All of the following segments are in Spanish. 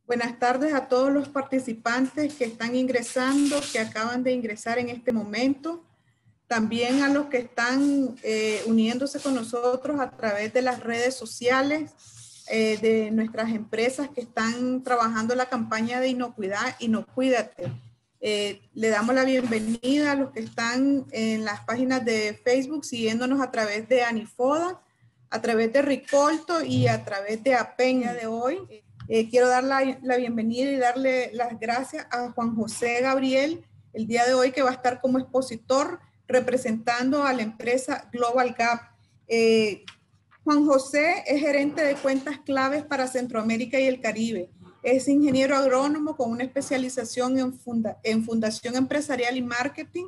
Buenas tardes a todos los participantes que están ingresando, que acaban de ingresar en este momento. También a los que están uniéndose con nosotros a través de las redes sociales de nuestras empresas que están trabajando la campaña de inocuidad, Inocuídate. Le damos la bienvenida a los que están en las páginas de Facebook siguiéndonos a través de Anifoda, a través de Ricolto y a través de Apeña de hoy. Quiero dar la bienvenida y darle las gracias a Juan José Gabriel el día de hoy, que va a estar como expositor representando a la empresa Global Gap. Juan José es gerente de cuentas claves para Centroamérica y el Caribe. Es ingeniero agrónomo con una especialización en fundación empresarial y marketing.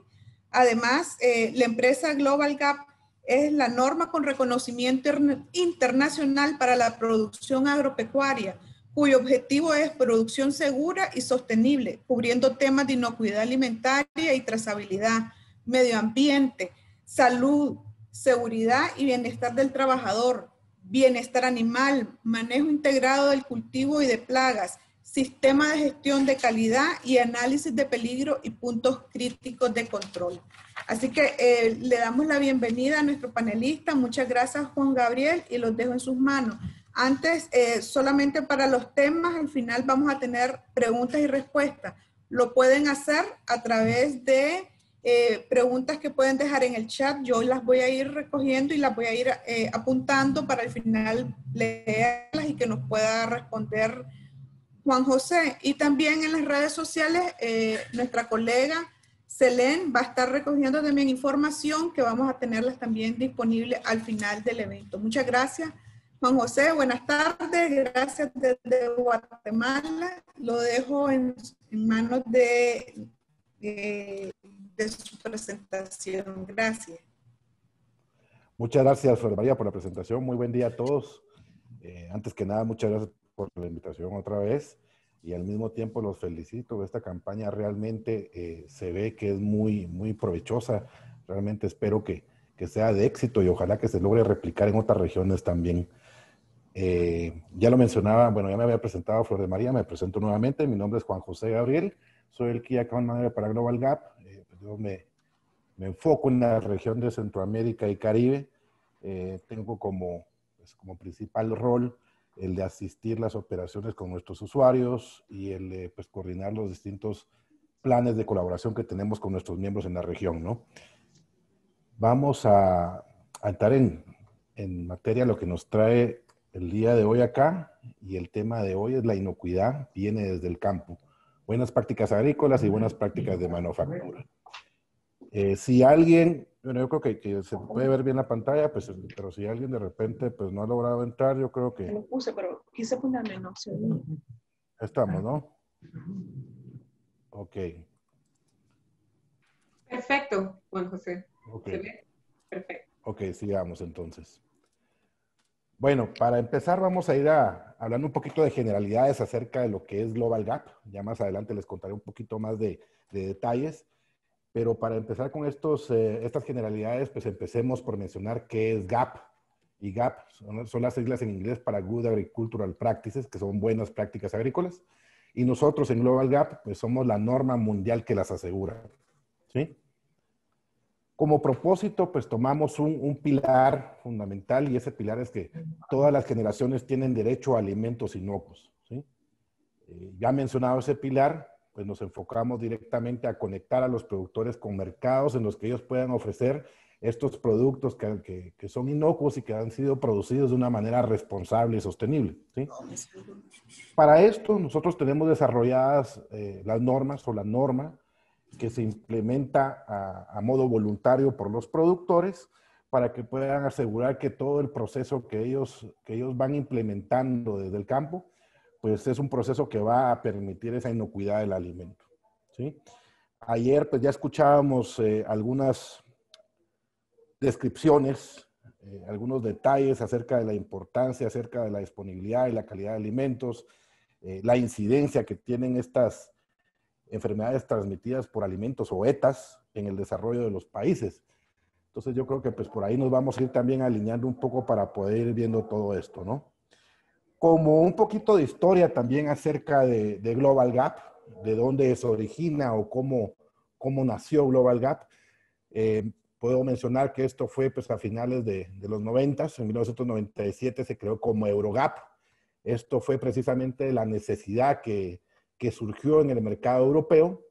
Además, la empresa Global Gap es la norma con reconocimiento internacional para la producción agropecuaria, cuyo objetivo es producción segura y sostenible, cubriendo temas de inocuidad alimentaria y trazabilidad, medio ambiente, salud, seguridad y bienestar del trabajador, bienestar animal, manejo integrado del cultivo y de plagas, sistema de gestión de calidad y análisis de peligro y puntos críticos de control. Así que le damos la bienvenida a nuestro panelista. Muchas gracias, Juan Gabriel, y los dejo en sus manos. Antes, solamente para los temas, al final vamos a tener preguntas y respuestas. Lo pueden hacer a través de preguntas que pueden dejar en el chat. Yo las voy a ir recogiendo y las voy a ir apuntando para al final leerlas y que nos pueda responder Juan José. Y también en las redes sociales, nuestra colega Selene va a estar recogiendo también información que vamos a tenerlas también disponibles al final del evento. Muchas gracias, Juan José. Buenas tardes. Gracias desde Guatemala. Lo dejo en manos de su presentación. Gracias. Muchas gracias, Flor María, por la presentación. Muy buen día a todos. Antes que nada, muchas gracias por la invitación otra vez. Y al mismo tiempo los felicito. Esta campaña realmente se ve que es muy provechosa. Realmente espero que sea de éxito y ojalá que se logre replicar en otras regiones también. Ya lo mencionaba, bueno, ya me había presentado Flor de María, me presento nuevamente. Mi nombre es Juan José Gabriel, soy el Key Account Manager para Global Gap. Yo me enfoco en la región de Centroamérica y Caribe. Tengo como principal rol el de asistir las operaciones con nuestros usuarios y el de coordinar los distintos planes de colaboración que tenemos con nuestros miembros en la región, ¿no? Vamos a entrar en materia lo que nos trae el día de hoy acá, y el tema de hoy es la inocuidad, viene desde el campo. Buenas prácticas agrícolas y buenas prácticas de manufactura. Si alguien, bueno, yo creo que se puede ver bien la pantalla, pues, pero si alguien de repente pues no ha logrado entrar, yo creo que... Lo puse, pero quise ponerle, no sé. Estamos, ¿no? Ok. Perfecto, Juan José. Ok. ¿Se ve? Perfecto. Ok, sigamos entonces. Bueno, para empezar vamos a ir hablando un poquito de generalidades acerca de lo que es Global Gap. Ya más adelante les contaré un poquito más de detalles. Pero para empezar con estas generalidades, pues empecemos por mencionar qué es GAP. Y GAP son las siglas en inglés para Good Agricultural Practices, que son buenas prácticas agrícolas. Y nosotros en Global Gap, pues somos la norma mundial que las asegura. ¿Sí? Como propósito, pues tomamos un pilar fundamental, y ese pilar es que todas las generaciones tienen derecho a alimentos inocuos. ¿Sí? Ya mencionado ese pilar, pues nos enfocamos directamente a conectar a los productores con mercados en los que ellos puedan ofrecer estos productos que son inocuos y que han sido producidos de una manera responsable y sostenible. ¿Sí? Para esto, nosotros tenemos desarrolladas las normas o la norma que se implementa a modo voluntario por los productores para que puedan asegurar que todo el proceso que ellos van implementando desde el campo pues es un proceso que va a permitir esa inocuidad del alimento. ¿Sí? Ayer pues ya escuchábamos algunas descripciones, algunos detalles acerca de la importancia, acerca de la disponibilidad y la calidad de alimentos, la incidencia que tienen estas enfermedades transmitidas por alimentos o ETAs en el desarrollo de los países. Entonces yo creo que pues por ahí nos vamos a ir también alineando un poco para poder ir viendo todo esto, ¿no? como un poquito de historia también acerca de Global Gap, de dónde se origina o cómo nació Global Gap. Puedo mencionar que esto fue pues, a finales de los 90, en 1997 se creó como Eurogap. Esto fue precisamente la necesidad que surgió en el mercado europeo,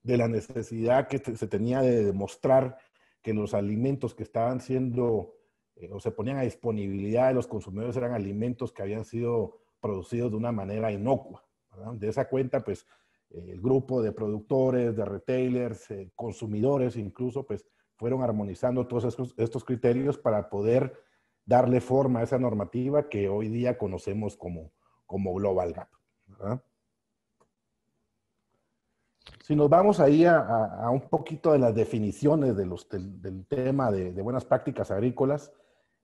de la necesidad que se tenía de demostrar que los alimentos que estaban siendo o se ponían a disponibilidad de los consumidores eran alimentos que habían sido producidos de una manera inocua, ¿verdad? De esa cuenta, pues, el grupo de productores, de retailers, consumidores incluso, pues, fueron armonizando todos estos criterios para poder darle forma a esa normativa que hoy día conocemos como Global Gap, ¿verdad? Si nos vamos ahí a un poquito de las definiciones del tema de buenas prácticas agrícolas,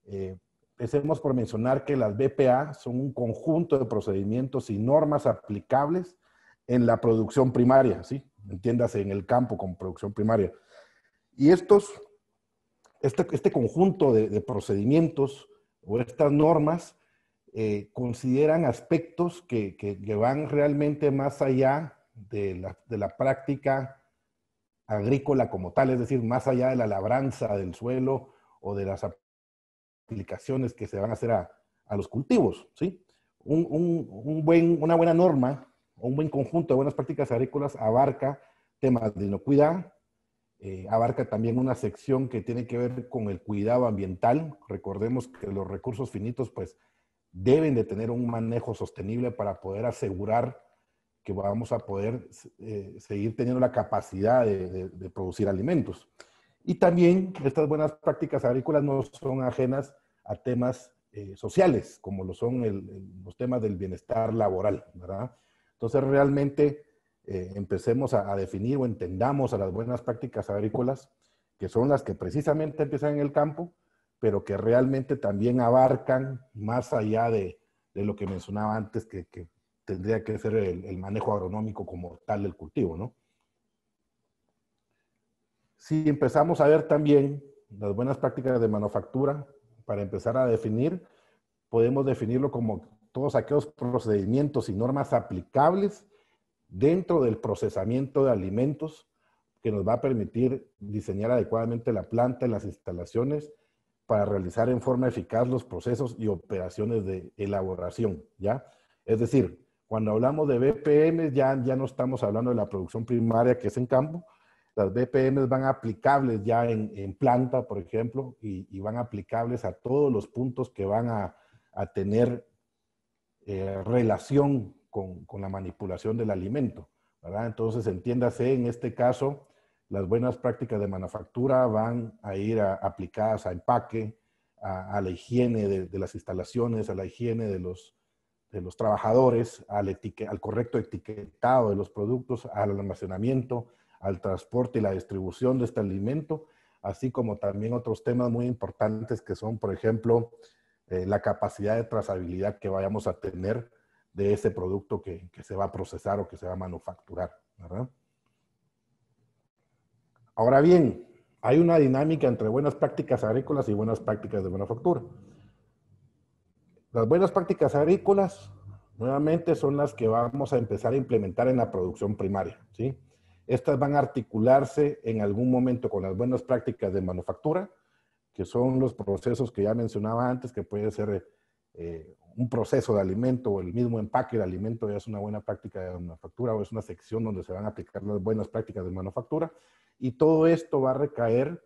empecemos por mencionar que las BPA son un conjunto de procedimientos y normas aplicables en la producción primaria, ¿sí? Entiéndase, en el campo con producción primaria. Y este conjunto de procedimientos o estas normas consideran aspectos que van realmente más allá de la práctica agrícola como tal, es decir, más allá de la labranza del suelo o de las aplicaciones que se van a hacer a los cultivos, ¿sí? Una buena norma o un buen conjunto de buenas prácticas agrícolas abarca temas de inocuidad, abarca también una sección que tiene que ver con el cuidado ambiental. Recordemos que los recursos finitos pues deben de tener un manejo sostenible para poder asegurar que vamos a poder seguir teniendo la capacidad de producir alimentos. Y también estas buenas prácticas agrícolas no son ajenas a temas sociales, como lo son los temas del bienestar laboral, ¿verdad? Entonces realmente empecemos a definir o entendamos a las buenas prácticas agrícolas, que son las que precisamente empiezan en el campo, pero que realmente también abarcan más allá de lo que mencionaba antes, que tendría que ser el manejo agronómico como tal del cultivo, ¿no? Si empezamos a ver también las buenas prácticas de manufactura, para empezar a definir, podemos definirlo como todos aquellos procedimientos y normas aplicables dentro del procesamiento de alimentos que nos va a permitir diseñar adecuadamente la planta y las instalaciones para realizar en forma eficaz los procesos y operaciones de elaboración, ¿ya? Es decir, cuando hablamos de BPM ya no estamos hablando de la producción primaria que es en campo. Las BPM van aplicables ya en planta, por ejemplo, y van aplicables a todos los puntos que van a tener relación con la manipulación del alimento, ¿verdad? Entonces, entiéndase, en este caso, las buenas prácticas de manufactura van a ir aplicadas a empaque, a la higiene de las instalaciones, a la higiene de los trabajadores, al correcto etiquetado de los productos, al almacenamiento, al transporte y la distribución de este alimento, así como también otros temas muy importantes que son, por ejemplo, la capacidad de trazabilidad que vayamos a tener de ese producto que se va a procesar o que se va a manufacturar, ¿verdad? Ahora bien, hay una dinámica entre buenas prácticas agrícolas y buenas prácticas de manufactura. Las buenas prácticas agrícolas, nuevamente, son las que vamos a empezar a implementar en la producción primaria, ¿sí? Estas van a articularse en algún momento con las buenas prácticas de manufactura, que son los procesos que ya mencionaba antes, que puede ser un proceso de alimento o el mismo empaque de alimento ya es una buena práctica de manufactura o es una sección donde se van a aplicar las buenas prácticas de manufactura. Y todo esto va a recaer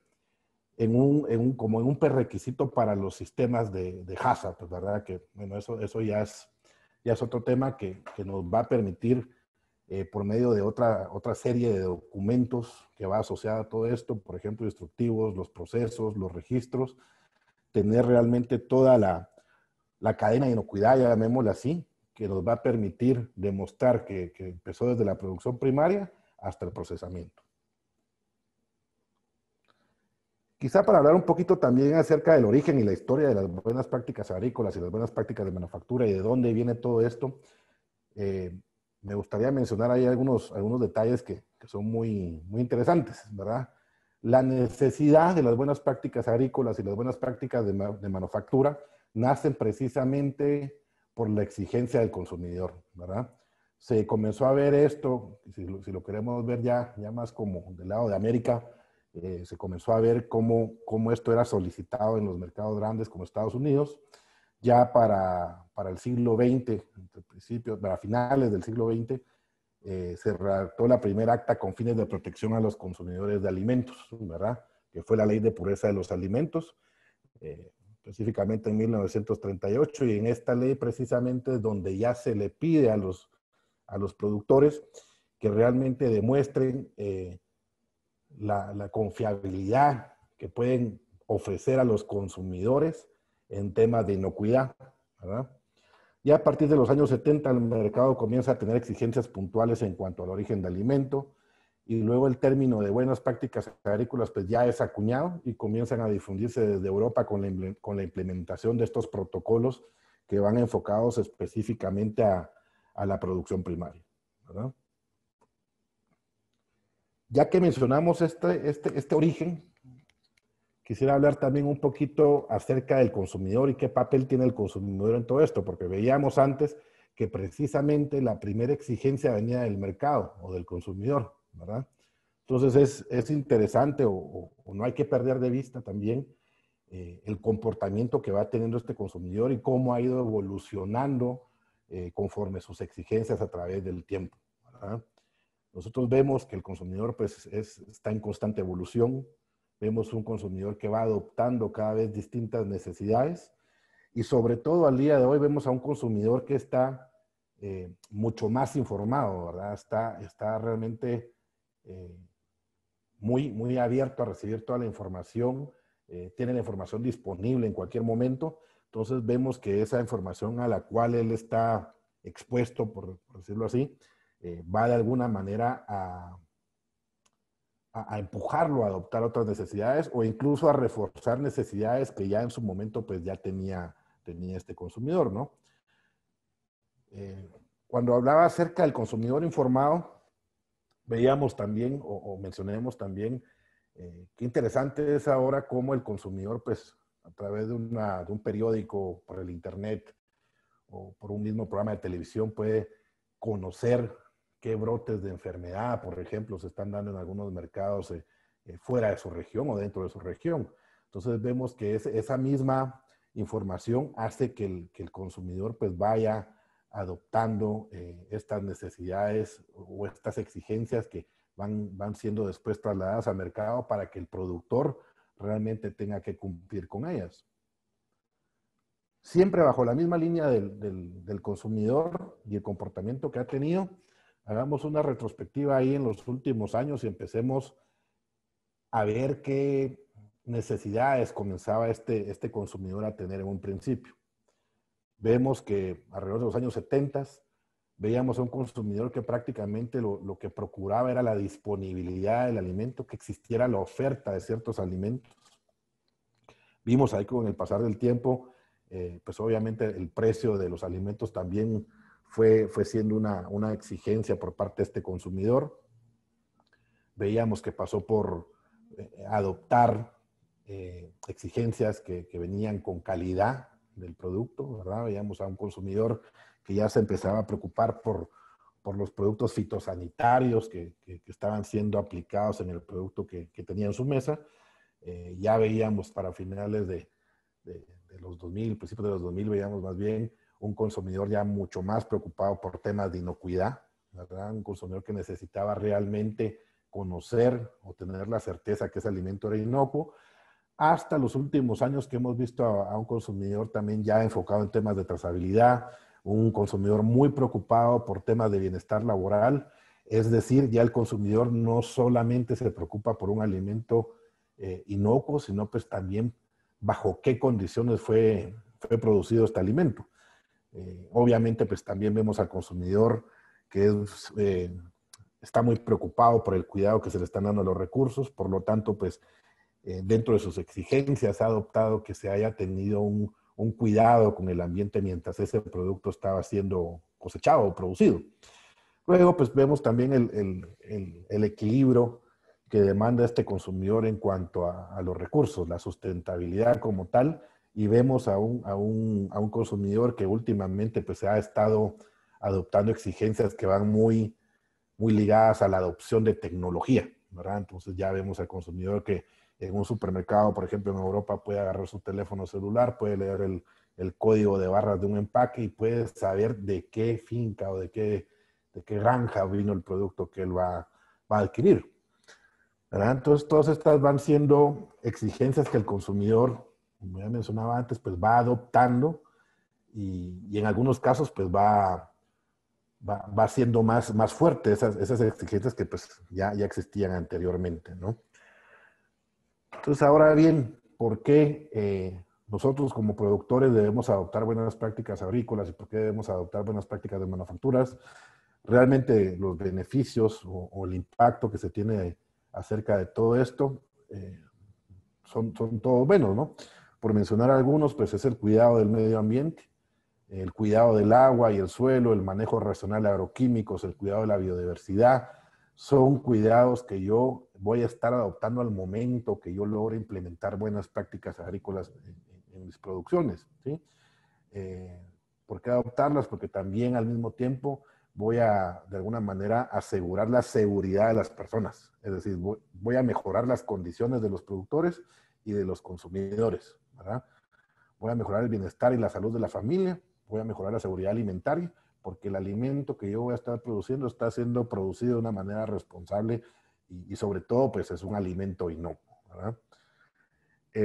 como en un prerequisito para los sistemas de HACCP, pues, ¿verdad? Que, bueno, eso ya es otro tema que nos va a permitir, por medio de otra serie de documentos que va asociada a todo esto, por ejemplo, instructivos, los procesos, los registros, tener realmente toda la cadena de inocuidad, llamémosla así, que nos va a permitir demostrar que empezó desde la producción primaria hasta el procesamiento. Quizá para hablar un poquito también acerca del origen y la historia de las buenas prácticas agrícolas y las buenas prácticas de manufactura y de dónde viene todo esto, me gustaría mencionar ahí algunos detalles que son muy, muy interesantes, ¿verdad? La necesidad de las buenas prácticas agrícolas y las buenas prácticas de manufactura nacen precisamente por la exigencia del consumidor, ¿verdad? Se comenzó a ver esto, si lo queremos ver ya más como del lado de América, se comenzó a ver cómo esto era solicitado en los mercados grandes como Estados Unidos, ya para el siglo XX, para finales del siglo XX, se redactó la primera acta con fines de protección a los consumidores de alimentos, ¿verdad? Que fue la Ley de Pureza de los Alimentos, específicamente en 1938, y en esta ley precisamente es donde ya se le pide a los productores que realmente demuestren la confiabilidad que pueden ofrecer a los consumidores en temas de inocuidad, ¿verdad? Ya a partir de los años 70 el mercado comienza a tener exigencias puntuales en cuanto al origen de alimento, y luego el término de buenas prácticas agrícolas pues ya es acuñado y comienzan a difundirse desde Europa con la implementación de estos protocolos que van enfocados específicamente a la producción primaria, ¿verdad? Ya que mencionamos este origen, quisiera hablar también un poquito acerca del consumidor y qué papel tiene el consumidor en todo esto, porque veíamos antes que precisamente la primera exigencia venía del mercado o del consumidor, ¿verdad? Entonces es interesante o no hay que perder de vista también el comportamiento que va teniendo este consumidor y cómo ha ido evolucionando conforme sus exigencias a través del tiempo, ¿verdad? Nosotros vemos que el consumidor pues está en constante evolución. Vemos un consumidor que va adoptando cada vez distintas necesidades y sobre todo al día de hoy vemos a un consumidor que está mucho más informado, ¿verdad? Está realmente muy abierto a recibir toda la información, tiene la información disponible en cualquier momento. Entonces vemos que esa información a la cual él está expuesto, por decirlo así, va de alguna manera a empujarlo a adoptar otras necesidades o incluso a reforzar necesidades que ya en su momento pues ya tenía este consumidor, ¿no? Cuando hablaba acerca del consumidor informado, veíamos también o mencionemos también qué interesante es ahora cómo el consumidor pues a través de un periódico, por el internet o por un mismo programa de televisión puede conocer qué brotes de enfermedad, por ejemplo, se están dando en algunos mercados fuera de su región o dentro de su región. Entonces vemos que esa misma información hace que el consumidor pues vaya adoptando estas necesidades o estas exigencias que van siendo después trasladadas al mercado para que el productor realmente tenga que cumplir con ellas. Siempre bajo la misma línea del consumidor y el comportamiento que ha tenido, hagamos una retrospectiva ahí en los últimos años y empecemos a ver qué necesidades comenzaba este consumidor a tener en un principio. Vemos que alrededor de los años 70 veíamos a un consumidor que prácticamente lo que procuraba era la disponibilidad del alimento, que existiera la oferta de ciertos alimentos. Vimos ahí con el pasar del tiempo, pues obviamente el precio de los alimentos también fue siendo una exigencia por parte de este consumidor. Veíamos que pasó por adoptar exigencias que venían con calidad del producto, ¿verdad? Veíamos a un consumidor que ya se empezaba a preocupar por los productos fitosanitarios que estaban siendo aplicados en el producto que tenía en su mesa. Ya veíamos para finales de los 2000, principios de los 2000, veíamos más bien un consumidor ya mucho más preocupado por temas de inocuidad, ¿verdad? Un consumidor que necesitaba realmente conocer o tener la certeza que ese alimento era inocuo, hasta los últimos años que hemos visto a un consumidor también ya enfocado en temas de trazabilidad, un consumidor muy preocupado por temas de bienestar laboral, es decir, ya el consumidor no solamente se preocupa por un alimento inocuo, sino pues también bajo qué condiciones fue producido este alimento. Obviamente pues también vemos al consumidor que está muy preocupado por el cuidado que se le están dando a los recursos, por lo tanto pues dentro de sus exigencias ha adoptado que se haya tenido un cuidado con el ambiente mientras ese producto estaba siendo cosechado o producido. Luego pues vemos también el equilibrio que demanda este consumidor en cuanto a los recursos, la sustentabilidad como tal y vemos a un consumidor que últimamente pues ha estado adoptando exigencias que van muy ligadas a la adopción de tecnología, ¿verdad? Entonces ya vemos al consumidor que en un supermercado, por ejemplo en Europa, puede agarrar su teléfono celular, puede leer el código de barras de un empaque y puede saber de qué finca o de qué granja vino el producto que él va a adquirir, ¿verdad? Entonces todas estas van siendo exigencias que el consumidor, como ya mencionaba antes, pues va adoptando y en algunos casos pues va siendo más fuerte esas exigencias que pues ya existían anteriormente, ¿no? Entonces, ahora bien, ¿por qué nosotros como productores debemos adoptar buenas prácticas agrícolas y por qué debemos adoptar buenas prácticas de manufacturas? Realmente los beneficios o el impacto que se tiene acerca de todo esto son todos buenos, ¿no? Por mencionar algunos, pues es el cuidado del medio ambiente, el cuidado del agua y el suelo, el manejo racional de agroquímicos, el cuidado de la biodiversidad, son cuidados que yo voy a estar adoptando al momento que yo logre implementar buenas prácticas agrícolas en mis producciones, ¿sí? ¿Por qué adoptarlas? Porque también al mismo tiempo voy a, de alguna manera, asegurar la seguridad de las personas. Es decir, voy a mejorar las condiciones de los productores y de los consumidores, ¿verdad? Voy a mejorar el bienestar y la salud de la familia, voy a mejorar la seguridad alimentaria, porque el alimento que yo voy a estar produciendo está siendo producido de una manera responsable y sobre todo, pues es un alimento inocuo, ¿verdad?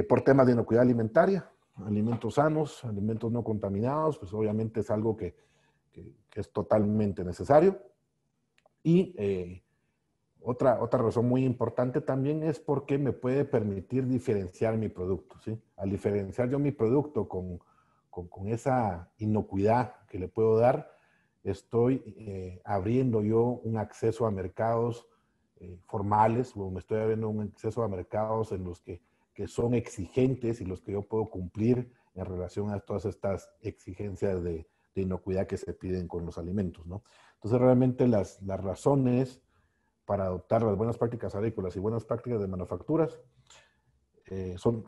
Por temas de inocuidad alimentaria, alimentos sanos, alimentos no contaminados, pues obviamente es algo que es totalmente necesario. Y otra razón muy importante también es porque me puede permitir diferenciar mi producto, ¿sí? Al diferenciar yo mi producto con esa inocuidad que le puedo dar, estoy abriendo yo un acceso a mercados formales, o me estoy abriendo un acceso a mercados en los que son exigentes y los que yo puedo cumplir en relación a todas estas exigencias de inocuidad que se piden con los alimentos, ¿no? Entonces realmente las razones para adoptar las buenas prácticas agrícolas y buenas prácticas de manufacturas son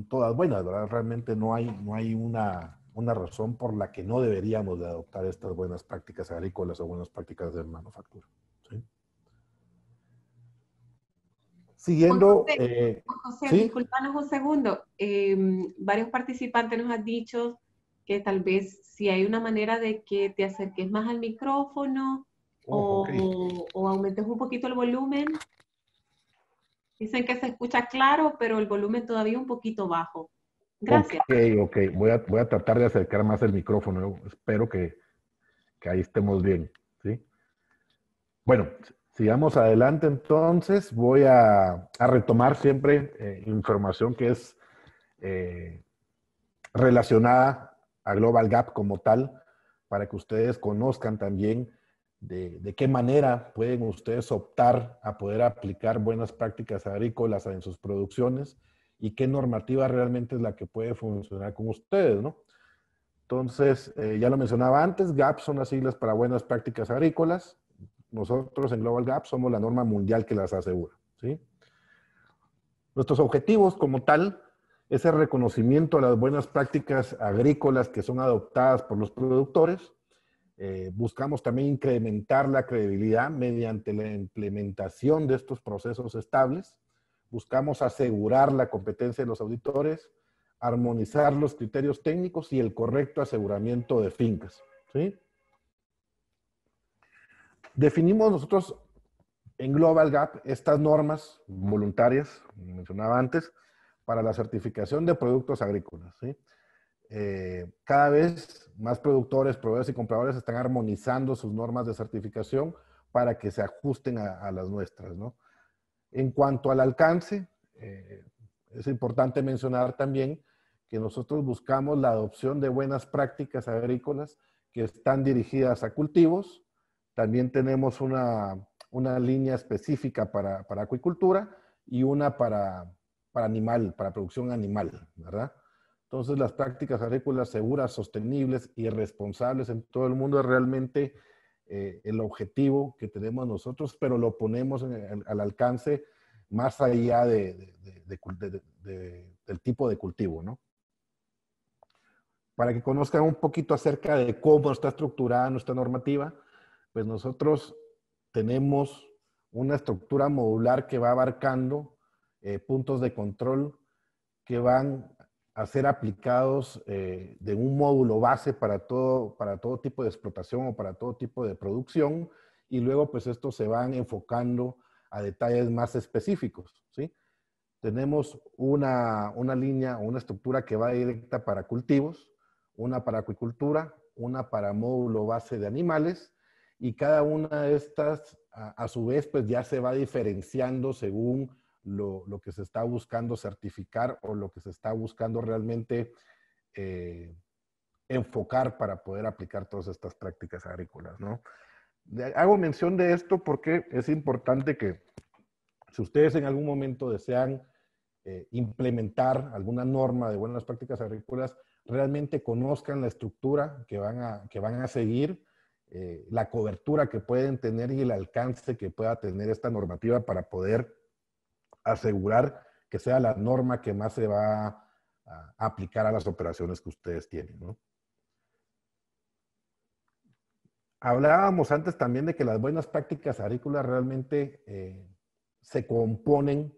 todas buenas, ¿verdad? Realmente no hay una razón por la que no deberíamos de adoptar estas buenas prácticas agrícolas o buenas prácticas de manufactura, ¿sí? Juan Siguiendo, José, Juan José, ¿sí? discúlpanos un segundo. Varios participantes nos han dicho que tal vez si hay una manera de que te acerques más al micrófono Oh, ok. o aumentes un poquito el volumen. Dicen que se escucha claro, pero el volumen todavía un poquito bajo. Gracias. Ok. Voy a tratar de acercar más el micrófono. Espero que ahí estemos bien, ¿sí? Bueno, sigamos adelante entonces. Voy a retomar siempre información que es relacionada a Global Gap como tal, para que ustedes conozcan también de qué manera pueden ustedes optar a poder aplicar buenas prácticas agrícolas en sus producciones y qué normativa realmente es la que puede funcionar con ustedes, ¿no? Entonces, ya lo mencionaba antes, GAP son las siglas para buenas prácticas agrícolas. Nosotros en Global Gap somos la norma mundial que las asegura, ¿sí? Nuestros objetivos como tal es el reconocimiento de las buenas prácticas agrícolas que son adoptadas por los productores. Buscamos también incrementar la credibilidad mediante la implementación de estos procesos estables. Buscamos asegurar la competencia de los auditores, armonizar los criterios técnicos y el correcto aseguramiento de fincas, ¿sí? Definimos nosotros en Global Gap estas normas voluntarias, como mencionaba antes, para la certificación de productos agrícolas, ¿sí? Cada vez más productores, proveedores y compradores están armonizando sus normas de certificación para que se ajusten a las nuestras, ¿no? En cuanto al alcance, es importante mencionar también que nosotros buscamos la adopción de buenas prácticas agrícolas que están dirigidas a cultivos. También tenemos una línea específica para acuicultura y una para producción animal, ¿verdad? Entonces, las prácticas agrícolas seguras, sostenibles y responsables en todo el mundo es realmente el objetivo que tenemos nosotros, pero lo ponemos al alcance más allá del tipo de cultivo, ¿no? para que conozcan un poquito acerca de cómo está estructurada nuestra normativa, pues nosotros tenemos una estructura modular que va abarcando puntos de control que van a ser aplicados de un módulo base para todo tipo de explotación o para todo tipo de producción, y luego pues estos se van enfocando a detalles más específicos, ¿sí? Tenemos una línea o una estructura que va directa para cultivos, una para acuicultura, una para módulo base de animales, y cada una de estas a su vez pues ya se va diferenciando según lo que se está buscando certificar o lo que se está buscando realmente enfocar para poder aplicar todas estas prácticas agrícolas, ¿no? Hago mención de esto porque es importante que si ustedes en algún momento desean implementar alguna norma de buenas prácticas agrícolas, realmente conozcan la estructura que van a seguir, la cobertura que pueden tener y el alcance que pueda tener esta normativa para poder asegurar que sea la norma que más se va a aplicar a las operaciones que ustedes tienen, ¿no? Hablábamos antes también de que las buenas prácticas agrícolas realmente se componen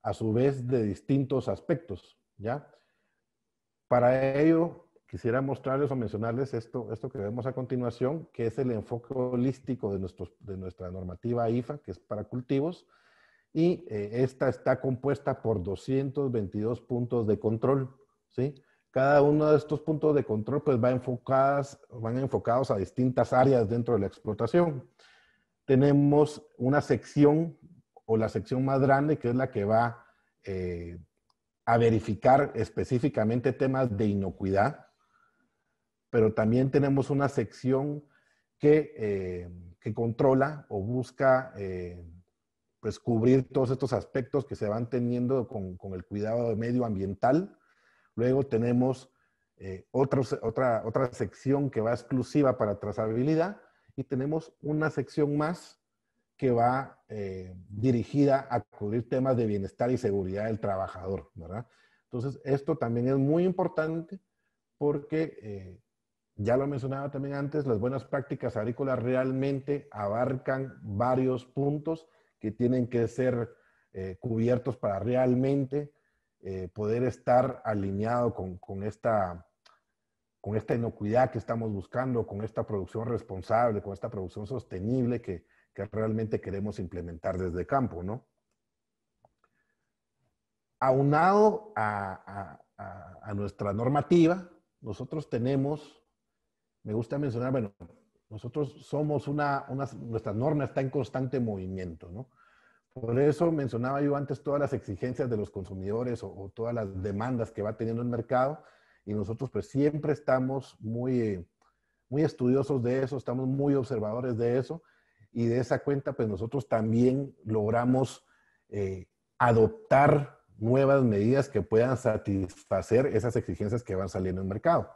a su vez de distintos aspectos, ¿ya? Para ello, quisiera mostrarles o mencionarles esto que vemos a continuación, que es el enfoque holístico de nuestra normativa IFA, que es para cultivos, y esta está compuesta por 222 puntos de control, ¿sí? Cada uno de estos puntos de control pues van enfocados a distintas áreas dentro de la explotación. Tenemos una sección o la sección más grande, que es la que va a verificar específicamente temas de inocuidad, pero también tenemos una sección que controla o busca pues cubrir todos estos aspectos que se van teniendo con el cuidado medioambiental. Luego tenemos otra sección que va exclusiva para trazabilidad, y tenemos una sección más que va dirigida a cubrir temas de bienestar y seguridad del trabajador, ¿verdad? Entonces, esto también es muy importante porque, ya lo mencionaba también antes, las buenas prácticas agrícolas realmente abarcan varios puntos que tienen que ser cubiertos para realmente poder estar alineado con esta inocuidad que estamos buscando, con esta producción responsable, con esta producción sostenible que realmente queremos implementar desde campo, ¿no? Aunado a nuestra normativa, nosotros tenemos, me gusta mencionar, bueno, nosotros somos nuestra norma está en constante movimiento, ¿no? Por eso mencionaba yo antes todas las exigencias de los consumidores o todas las demandas que va teniendo el mercado, y nosotros pues siempre estamos muy estudiosos de eso, estamos muy observadores de eso, y de esa cuenta pues nosotros también logramos adoptar nuevas medidas que puedan satisfacer esas exigencias que van saliendo en el mercado.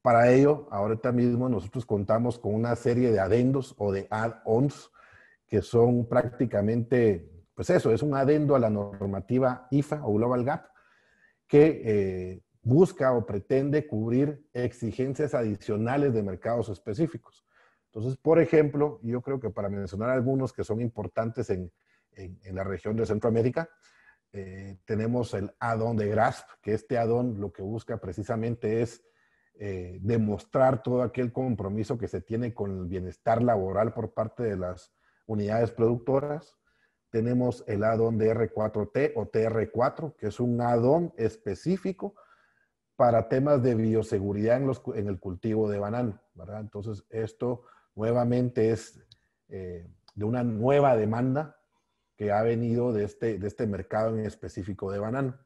Para ello, ahorita mismo nosotros contamos con una serie de adendos o de add-ons que son prácticamente, pues eso, es un adendo a la normativa IFA o Global Gap que busca o pretende cubrir exigencias adicionales de mercados específicos. Entonces, por ejemplo, yo creo que para mencionar algunos que son importantes en la región de Centroamérica, tenemos el add-on de GRASP, que este add-on lo que busca precisamente es demostrar todo aquel compromiso que se tiene con el bienestar laboral por parte de las unidades productoras. Tenemos el add-on de R4T o TR4, que es un add-on específico para temas de bioseguridad en el cultivo de banano, ¿verdad? Entonces, esto nuevamente es de una nueva demanda que ha venido de este mercado en específico de banano.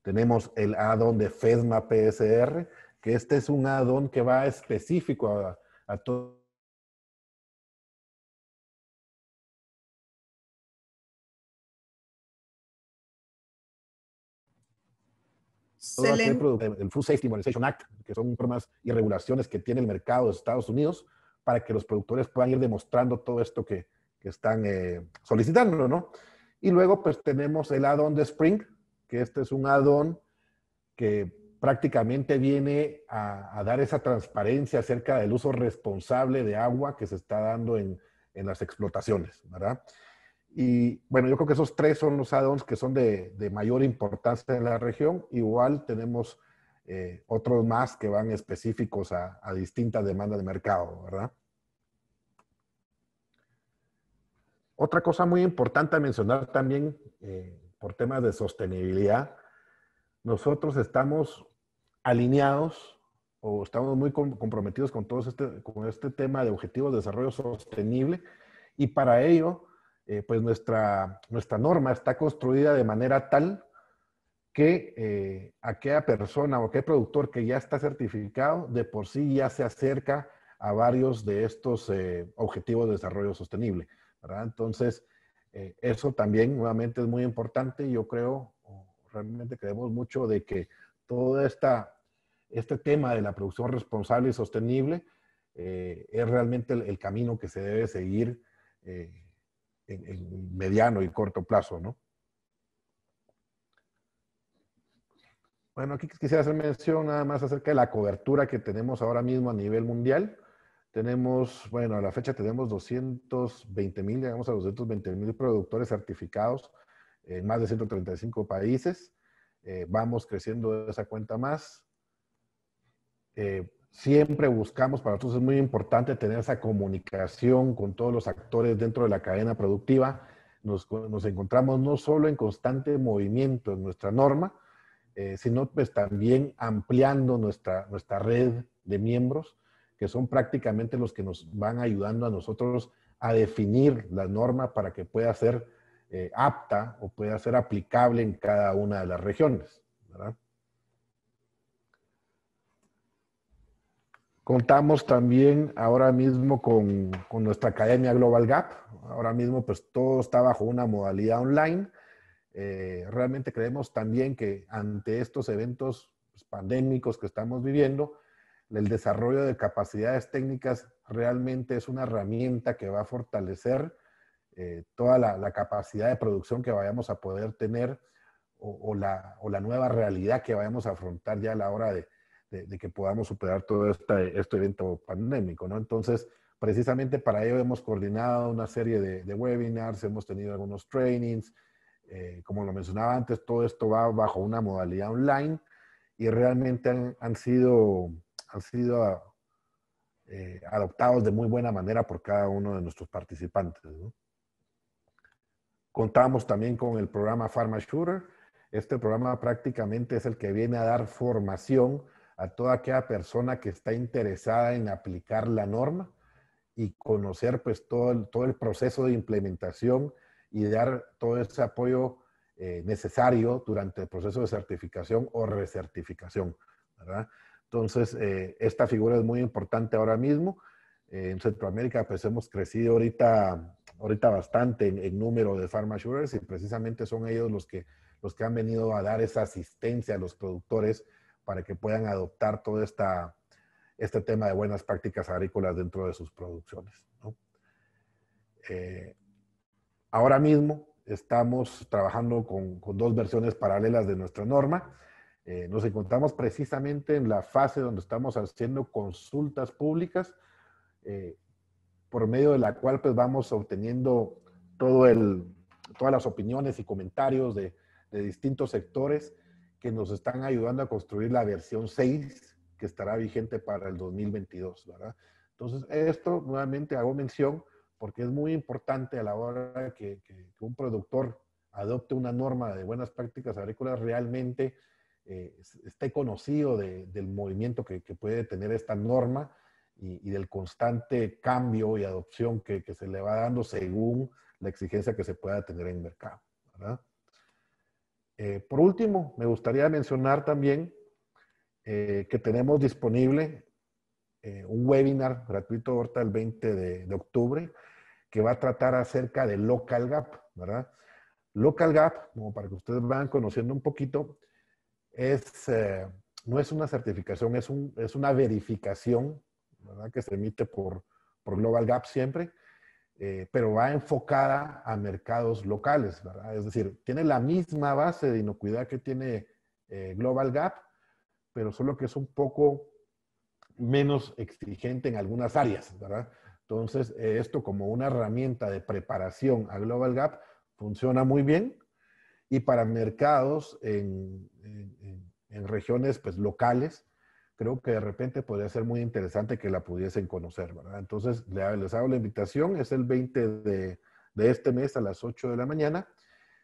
Tenemos el add-on de FESMA PSR, que este es un add-on que va específico a todo el Food Safety Modernization Act, que son normas y regulaciones que tiene el mercado de Estados Unidos para que los productores puedan ir demostrando todo esto que están solicitando, ¿no? Y luego pues tenemos el add-on de Spring, que este es un add-on que prácticamente viene a dar esa transparencia acerca del uso responsable de agua que se está dando en las explotaciones, ¿verdad? Y bueno, yo creo que esos tres son los add-ons que son de mayor importancia en la región. Igual tenemos otros más que van específicos a distintas demandas de mercado, ¿verdad? Otra cosa muy importante a mencionar también por temas de sostenibilidad, nosotros estamos alineados o estamos muy comprometidos con todo este tema de objetivos de desarrollo sostenible, y para ello, pues nuestra norma está construida de manera tal que aquella persona o aquel productor que ya está certificado de por sí ya se acerca a varios de estos objetivos de desarrollo sostenible, ¿verdad? Entonces, eso también nuevamente es muy importante. Yo creo, realmente creemos mucho de que todo este tema de la producción responsable y sostenible es realmente el camino que se debe seguir en mediano y corto plazo, ¿no? Bueno, aquí quisiera hacer mención nada más acerca de la cobertura que tenemos ahora mismo a nivel mundial. Tenemos, bueno, a la fecha tenemos 220,000, llegamos a 220,000 productores certificados en más de 135 países. Vamos creciendo esa cuenta más. Siempre buscamos, para nosotros es muy importante tener esa comunicación con todos los actores dentro de la cadena productiva. Nos encontramos no solo en constante movimiento en nuestra norma, sino pues también ampliando nuestra red de miembros, que son prácticamente los que nos van ayudando a nosotros a definir la norma para que pueda ser apta o pueda ser aplicable en cada una de las regiones, ¿verdad? Contamos también ahora mismo con nuestra academia Global Gap. Ahora mismo pues todo está bajo una modalidad online. Realmente creemos también que ante estos eventos pues, pandémicos que estamos viviendo, el desarrollo de capacidades técnicas realmente es una herramienta que va a fortalecer toda la capacidad de producción que vayamos a poder tener o la nueva realidad que vayamos a afrontar ya a la hora de que podamos superar todo este evento pandémico, ¿no? Entonces, precisamente para ello hemos coordinado una serie de webinars, hemos tenido algunos trainings. Como lo mencionaba antes, todo esto va bajo una modalidad online y realmente han sido adoptados de muy buena manera por cada uno de nuestros participantes, ¿no? Contamos también con el programa Pharma Shooter. Este programa prácticamente es el que viene a dar formación a toda aquella persona que está interesada en aplicar la norma y conocer pues todo el proceso de implementación y dar todo ese apoyo necesario durante el proceso de certificación o recertificación, ¿verdad? Entonces, esta figura es muy importante ahora mismo. En Centroamérica pues hemos crecido ahorita bastante en número de Pharma Shooters y precisamente son ellos los que han venido a dar esa asistencia a los productores para que puedan adoptar todo este tema de buenas prácticas agrícolas dentro de sus producciones, ¿no? Ahora mismo estamos trabajando con dos versiones paralelas de nuestra norma. Nos encontramos precisamente en la fase donde estamos haciendo consultas públicas, por medio de la cual pues vamos obteniendo todas las opiniones y comentarios de distintos sectores que nos están ayudando a construir la versión 6 que estará vigente para el 2022, ¿verdad? Entonces, esto nuevamente hago mención porque es muy importante a la hora que un productor adopte una norma de buenas prácticas agrícolas, realmente esté conocido del movimiento que puede tener esta norma y del constante cambio y adopción que se le va dando según la exigencia que se pueda tener en el mercado, ¿verdad? Por último, me gustaría mencionar también que tenemos disponible un webinar gratuito ahorita el 20 de octubre que va a tratar acerca de Local Gap, ¿verdad? Local Gap, como para que ustedes vayan conociendo un poquito, no es una certificación, es una verificación, ¿verdad? Que se emite por Global Gap siempre, pero va enfocada a mercados locales, ¿verdad? Es decir, tiene la misma base de inocuidad que tiene Global Gap, pero solo que es un poco menos exigente en algunas áreas, ¿verdad? Entonces, esto como una herramienta de preparación a Global Gap funciona muy bien, y para mercados en regiones pues, locales, creo que de repente podría ser muy interesante que la pudiesen conocer, ¿verdad? Entonces, les hago la invitación, es el 20 de este mes a las 8 de la mañana,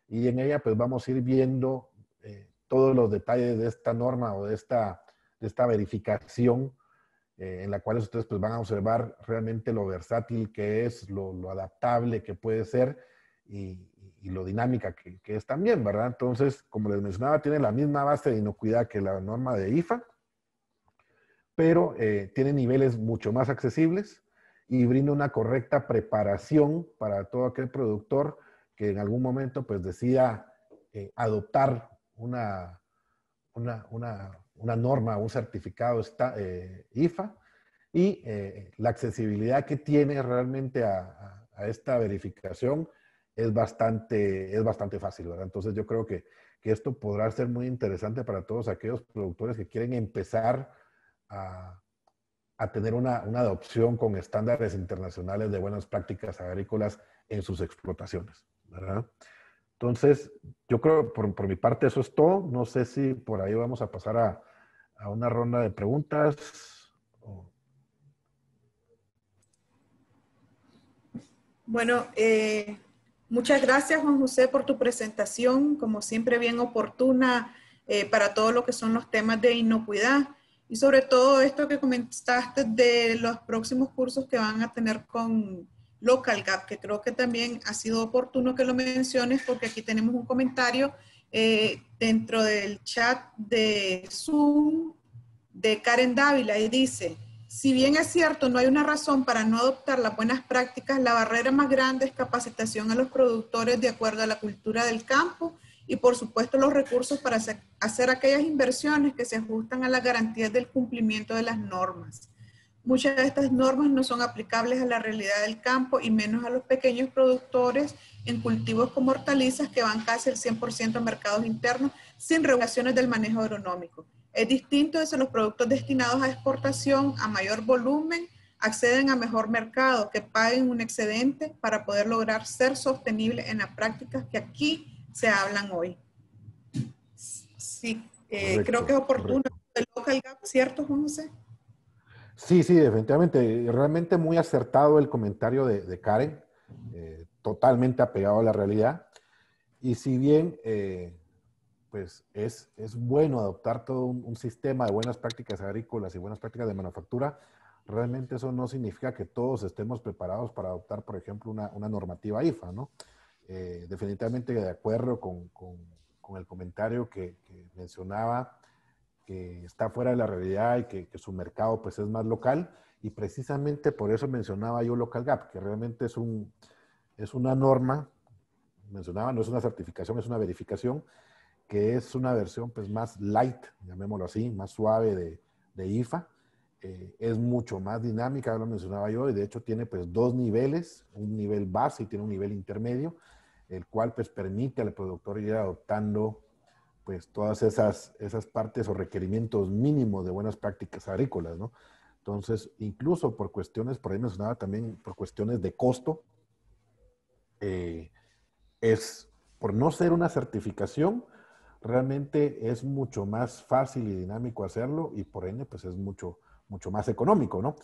y en ella pues vamos a ir viendo todos los detalles de esta norma o de esta verificación, en la cual ustedes pues van a observar realmente lo versátil que es, lo adaptable que puede ser, y lo dinámica que es también, ¿verdad? Entonces, como les mencionaba, tiene la misma base de inocuidad que la norma de IFA, pero tiene niveles mucho más accesibles y brinda una correcta preparación para todo aquel productor que en algún momento pues decida adoptar una norma, un certificado IFA, y la accesibilidad que tiene realmente a esta verificación es bastante fácil, ¿verdad? Entonces yo creo que esto podrá ser muy interesante para todos aquellos productores que quieren empezar a tener una adopción con estándares internacionales de buenas prácticas agrícolas en sus explotaciones, ¿verdad? Entonces, yo creo por mi parte eso es todo. No sé si por ahí vamos a pasar a una ronda de preguntas. Bueno, muchas gracias, Juan José, por tu presentación, como siempre bien oportuna para todo lo que son los temas de inocuidad, y sobre todo esto que comentaste de los próximos cursos que van a tener con Local Gap, que creo que también ha sido oportuno que lo menciones, porque aquí tenemos un comentario dentro del chat de Zoom de Karen Dávila, y dice: si bien es cierto, no hay una razón para no adoptar las buenas prácticas, la barrera más grande es capacitación a los productores de acuerdo a la cultura del campo y, por supuesto, los recursos para hacer aquellas inversiones que se ajustan a las garantías del cumplimiento de las normas. Muchas de estas normas no son aplicables a la realidad del campo y menos a los pequeños productores en cultivos como hortalizas que van casi el 100% a mercados internos sin regulaciones del manejo agronómico. Es distinto si los productos destinados a exportación a mayor volumen acceden a mejor mercado, que paguen un excedente para poder lograr ser sostenibles en las prácticas que aquí se hablan hoy. Sí, creo que es oportuno el Local Gap, ¿cierto, Juan José? Sí, definitivamente. Realmente muy acertado el comentario de Karen, totalmente apegado a la realidad. Y si bien pues es bueno adoptar todo un sistema de buenas prácticas agrícolas y buenas prácticas de manufactura, realmente eso no significa que todos estemos preparados para adoptar, por ejemplo, una normativa IFA, ¿no? Definitivamente de acuerdo con el comentario que mencionaba, que está fuera de la realidad y que su mercado pues es más local, y precisamente por eso mencionaba yo Local Gap, que realmente es una norma, mencionaba, no es una certificación, es una verificación, que es una versión pues más light, llamémoslo así, más suave de IFA. Es mucho más dinámica, lo mencionaba yo, y de hecho tiene pues dos niveles, un nivel base y tiene un nivel intermedio, el cual pues permite al productor ir adoptando pues todas esas partes o requerimientos mínimos de buenas prácticas agrícolas, ¿no? Entonces, incluso por cuestiones, por ahí mencionaba también, por cuestiones de costo, por no ser una certificación, realmente es mucho más fácil y dinámico hacerlo, y por ende, pues es mucho más económico, ¿no?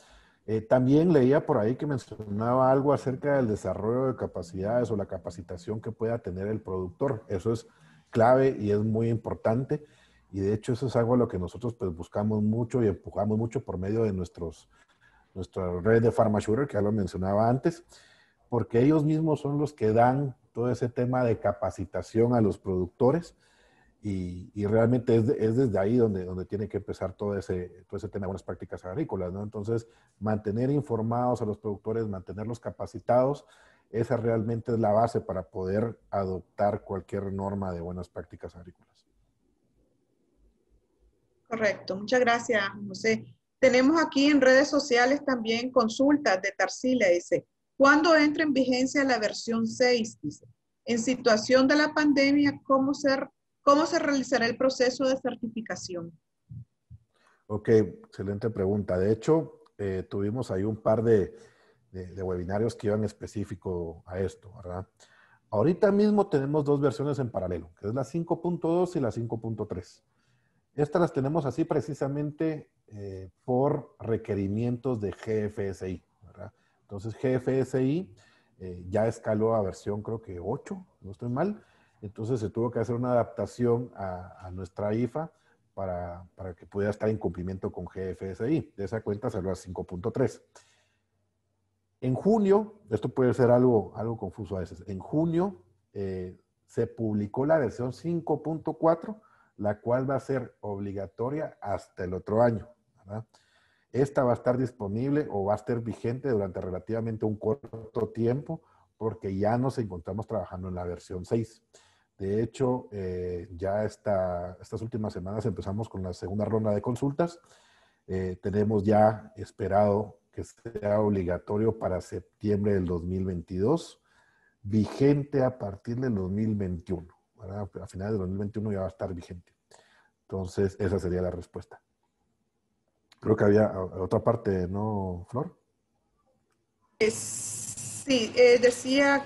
También leía por ahí que mencionaba algo acerca del desarrollo de capacidades o la capacitación que pueda tener el productor. Eso es clave y es muy importante, y de hecho eso es algo a lo que nosotros pues buscamos mucho y empujamos mucho por medio de nuestra red de PharmaSugar, que ya lo mencionaba antes, porque ellos mismos son los que dan todo ese tema de capacitación a los productores, y realmente es desde ahí donde tiene que empezar todo ese tema de buenas prácticas agrícolas, ¿no? Entonces, mantener informados a los productores, mantenerlos capacitados, esa realmente es la base para poder adoptar cualquier norma de buenas prácticas agrícolas. Correcto, muchas gracias, José. Tenemos aquí en redes sociales también consultas de Tarsila, dice: ¿cuándo entra en vigencia la versión 6? Dice: en situación de la pandemia, ¿cómo se realizará el proceso de certificación? Ok, excelente pregunta. De hecho, tuvimos ahí un par de webinarios que iban específico a esto, ¿verdad? Ahorita mismo tenemos dos versiones en paralelo, que es la 5.2 y la 5.3. Estas las tenemos así precisamente por requerimientos de GFSI, ¿verdad? Entonces GFSI ya escaló a versión creo que 8, no estoy mal. Entonces se tuvo que hacer una adaptación a nuestra IFA para que pudiera estar en cumplimiento con GFSI. De esa cuenta salió a 5.3. En junio, esto puede ser algo confuso a veces, en junio se publicó la versión 5.4, la cual va a ser obligatoria hasta el otro año, ¿verdad? Esta va a estar disponible o va a estar vigente durante relativamente un corto tiempo porque ya nos encontramos trabajando en la versión 6. De hecho, ya estas últimas semanas empezamos con la segunda ronda de consultas. Tenemos ya esperado que sea obligatorio para septiembre del 2022, vigente a partir del 2021. ¿Verdad? A finales del 2021 ya va a estar vigente. Entonces, esa sería la respuesta. Creo que había otra parte, ¿no, Flor? Sí, decía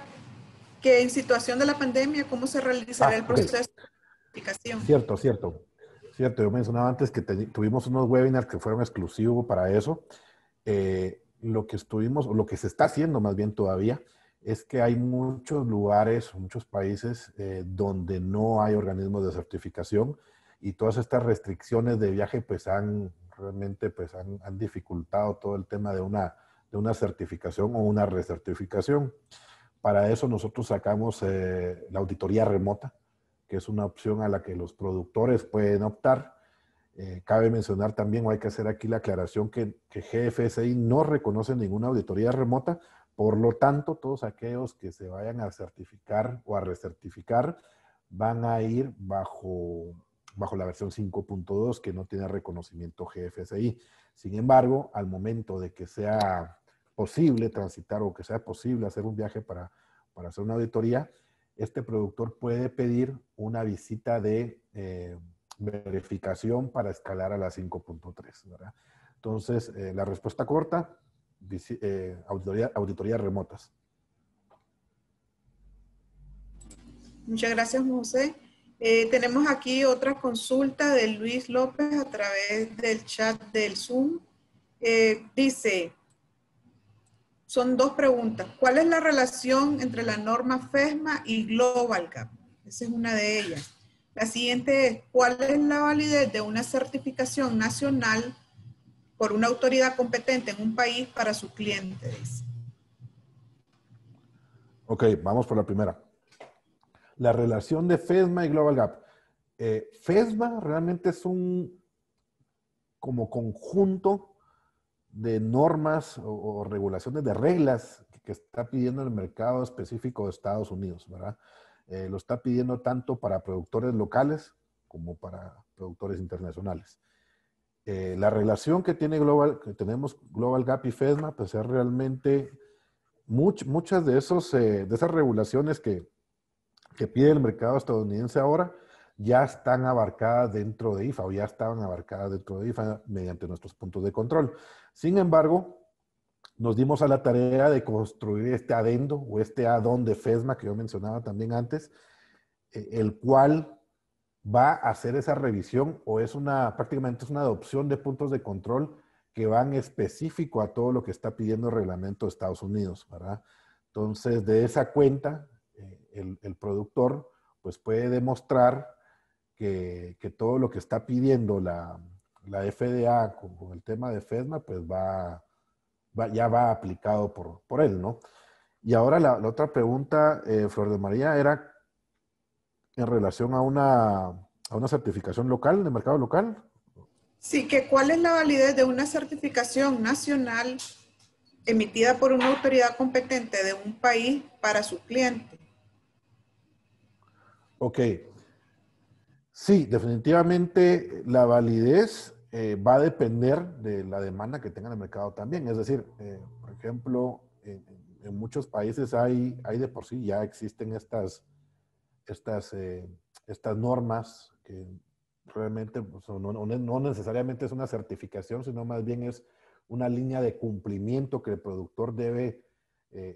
que en situación de la pandemia, ¿cómo se realizará el Ok. proceso de certificación? Cierto, cierto. Cierto, yo mencionaba antes que tuvimos unos webinars que fueron exclusivos para eso. Lo que estuvimos, o lo que se está haciendo más bien todavía, es que hay muchos lugares, muchos países donde no hay organismos de certificación y todas estas restricciones de viaje pues realmente pues han dificultado todo el tema de una certificación o una recertificación. Para eso nosotros sacamos la auditoría remota, que es una opción a la que los productores pueden optar. Cabe mencionar también, o hay que hacer aquí la aclaración, que GFSI no reconoce ninguna auditoría remota, por lo tanto, todos aquellos que se vayan a certificar o a recertificar van a ir bajo la versión 5.2 que no tiene reconocimiento GFSI. Sin embargo, al momento de que sea posible transitar o que sea posible hacer un viaje para hacer una auditoría, este productor puede pedir una visita de verificación para escalar a la 5.3, ¿verdad? Entonces, la respuesta corta, auditorías remotas. Muchas gracias, José. Tenemos aquí otra consulta de Luis López a través del chat del Zoom. Dice, son dos preguntas. ¿Cuál es la relación entre la norma FESMA y Global Gap? Esa es una de ellas. La siguiente es, ¿cuál es la validez de una certificación nacional por una autoridad competente en un país para su cliente? Dice. Ok, vamos por la primera. La relación de FESMA y Global Gap. FESMA realmente es un como conjunto de normas o regulaciones de reglas que está pidiendo el mercado específico de Estados Unidos, ¿verdad? Lo está pidiendo tanto para productores locales como para productores internacionales. La relación que tenemos Global Gap y FESMA, pues es realmente muchas de esas regulaciones que pide el mercado estadounidense ahora ya están abarcadas dentro de IFA o ya estaban abarcadas dentro de IFA mediante nuestros puntos de control. Sin embargo, nos dimos a la tarea de construir este adendo o este add-on de FESMA que yo mencionaba también antes, el cual va a hacer esa revisión o prácticamente es una adopción de puntos de control que van específico a todo lo que está pidiendo el reglamento de Estados Unidos, ¿verdad? Entonces, de esa cuenta, el productor pues puede demostrar que todo lo que está pidiendo la FDA con el tema de FESMA, pues ya va aplicado por él, ¿no? Y ahora la otra pregunta, Flor de María, era en relación a una certificación local, de mercado local. Sí, que cuál es la validez de una certificación nacional emitida por una autoridad competente de un país para su cliente. Ok. Sí, definitivamente la validez va a depender de la demanda que tenga el mercado también. Es decir, por ejemplo, en muchos países hay de por sí ya existen estas normas realmente pues, no necesariamente es una certificación, sino más bien es una línea de cumplimiento que el productor debe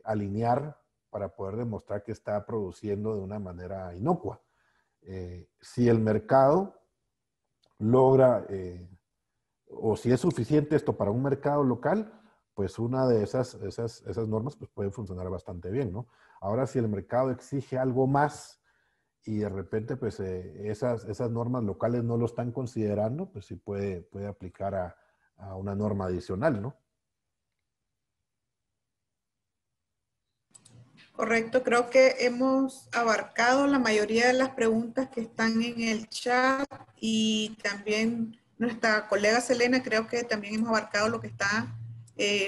alinear para poder demostrar que está produciendo de una manera inocua. Si el mercado logra, o si es suficiente esto para un mercado local, pues una de esas normas pues pueden funcionar bastante bien, ¿no? Ahora, si el mercado exige algo más y de repente pues esas normas locales no lo están considerando, pues sí puede aplicar a una norma adicional, ¿no? Correcto, creo que hemos abarcado la mayoría de las preguntas que están en el chat y también nuestra colega Selena, creo que también hemos abarcado lo que está,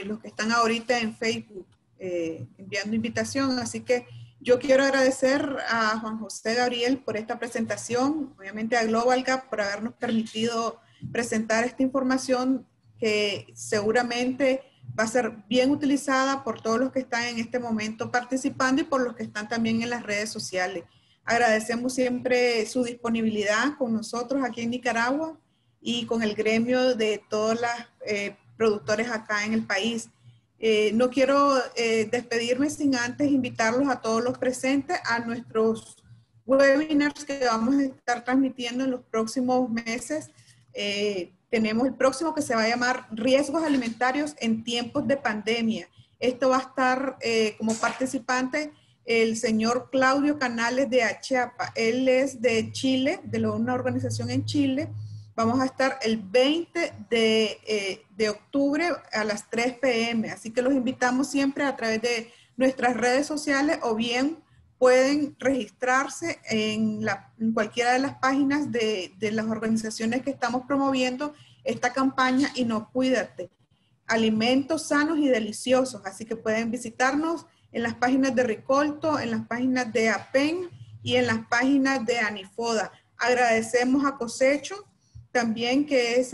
los que están ahorita en Facebook enviando invitación. Así que yo quiero agradecer a Juan José Gabriel por esta presentación, obviamente a Global Gap por habernos permitido presentar esta información que seguramente va a ser bien utilizada por todos los que están en este momento participando y por los que están también en las redes sociales. Agradecemos siempre su disponibilidad con nosotros aquí en Nicaragua y con el gremio de todos los productores acá en el país. No quiero despedirme sin antes invitarlos a todos los presentes a nuestros webinars que vamos a estar transmitiendo en los próximos meses. Tenemos el próximo que se va a llamar Riesgos Alimentarios en Tiempos de Pandemia. Esto va a estar como participante el señor Claudio Canales de Achiapa. Él es de Chile, de una organización en Chile. Vamos a estar el 20 de octubre a las 3 p.m. Así que los invitamos siempre a través de nuestras redes sociales o bien pueden registrarse en cualquiera de las páginas de las organizaciones que estamos promoviendo esta campaña Y No Cuídate. Alimentos sanos y deliciosos. Así que pueden visitarnos en las páginas de Ricolto, en las páginas de APEN y en las páginas de Anifoda. Agradecemos a Cosecho, también que es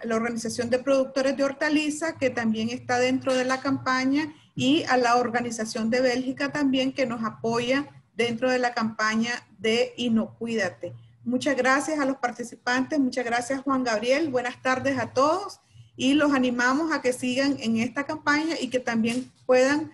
la organización de productores de hortaliza, que también está dentro de la campaña, y a la organización de Bélgica también, que nos apoya dentro de la campaña de Inocuídate. Muchas gracias a los participantes, muchas gracias Juan Gabriel, buenas tardes a todos y los animamos a que sigan en esta campaña y que también puedan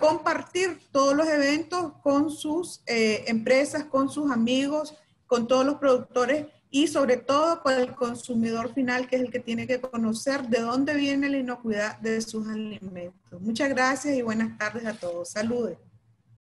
compartir todos los eventos con sus empresas, con sus amigos, con todos los productores y sobre todo con el consumidor final, que es el que tiene que conocer de dónde viene la inocuidad de sus alimentos. Muchas gracias y buenas tardes a todos. Saludos.